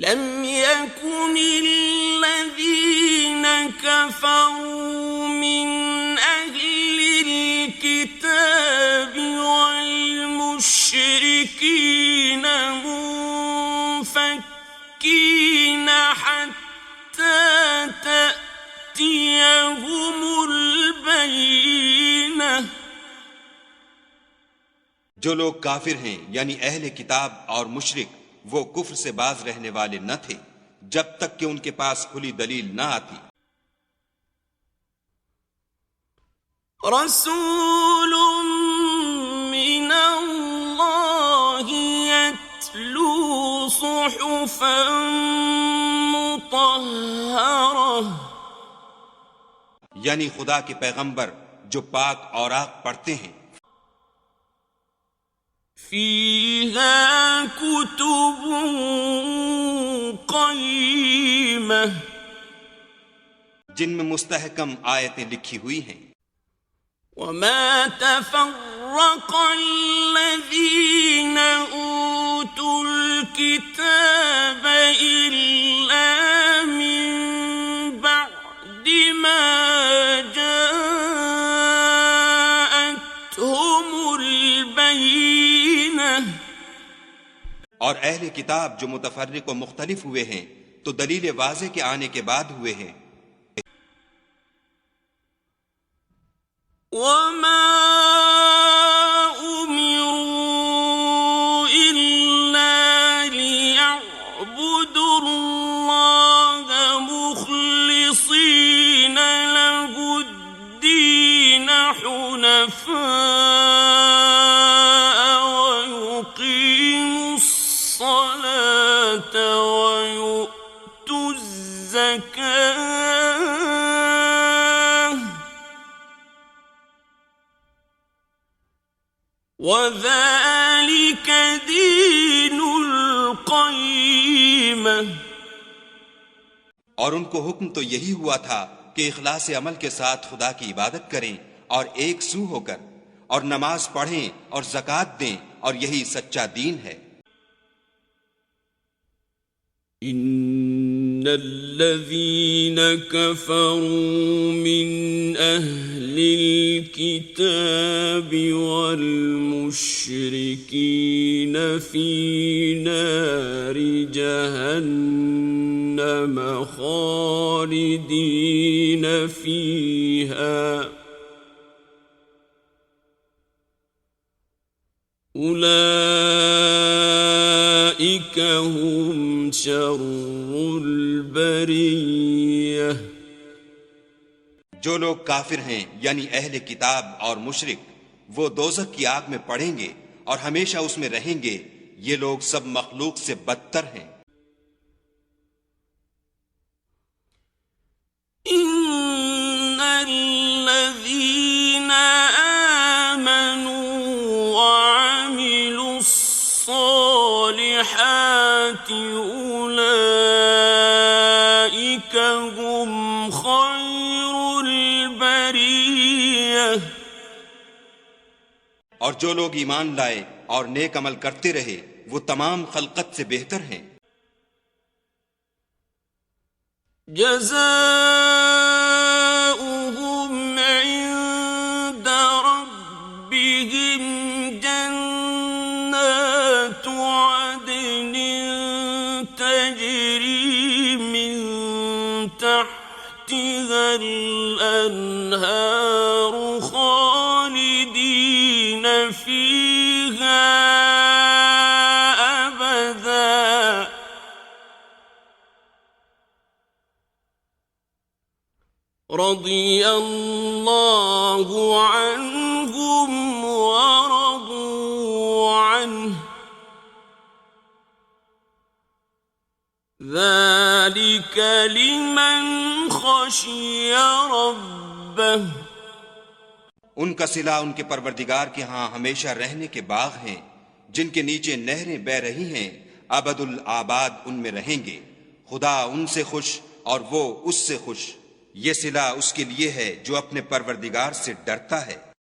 لم يكن الذين كفروا من أهل الكتاب والمشركين منفكين حتى تأتيهم البينة। जो लोग काफिर हैं यानी अहले किताब और मुशरिक वो कुफ्र से बाज रहने वाले न थे जब तक कि उनके पास खुली दलील न आती। रसूल मिनल्लाह यत्लू सुहुफन मुतहहरा, यानी खुदा के पैगंबर जो पाक औराक पढ़ते हैं। फीहा कुतुबुन क़य्यिमह, जिनमें मुस्तहकम आयतें लिखी हुई हैं। वमा तफ़र्रक़ अल्लज़ीना ऊतुल किताब इल्ला मिन बअदि मा जाअतहुमुल बय्यिनह, और अहले किताब जो मुतफर्रिक व मुख्तलिफ हुए हैं तो दलील वाज़े के आने के बाद हुए हैं। वमा उमिरू इल्ला लियअबुदुल्लाह मुखलिसीना लहुद्दीन हुनफा वज़ालिक दीनुल क़य्यिमह, और उनको हुक्म तो यही हुआ था कि इखलास अमल के साथ खुदा की इबादत करें और एक सू होकर, और नमाज पढ़ें और ज़कात दें, और यही सच्चा दीन है। इन्नल्लज़ीन कफ़रू मिन अहलिल किताबि वल मुश्रिकीन फ़ी नारि जहन्नम ख़ालिदीन फ़ीहा उलाइक हुम शर्रुल बरिय्यह। जो लोग काफिर हैं यानी अहले किताब और मुशरिक वो दोज़ख की आग में पड़ेंगे और हमेशा उसमें रहेंगे। ये लोग सब मखलूक से बदतर हैं। इन्नल्लज़ीना आमनू वअमिलुस्सालिहाति उलाइक हुम खैरुल बरिय्यह। और जो लोग ईमान लाए और नेक अमल करते रहे वो तमाम खल्कत से बेहतर हैं। जज़ाउहुम इंद रब्बिहिम जन्नातु अदनिन तजरी मिन तहतिहल अन्हारु खालिदीन फीहा अबदा रज़ियल्लाहु अन्हुम वरदू अन्हु ज़ालिक लिमन खशिय रब्बह। उनका सिला उनके परवरदिगार के यहाँ हमेशा रहने के बाग हैं जिनके नीचे नहरें बह रही हैं। अबदुल आबाद उनमें रहेंगे। खुदा उनसे खुश और वो उससे खुश। ये सिला उसके लिए है जो अपने परवरदिगार से डरता है।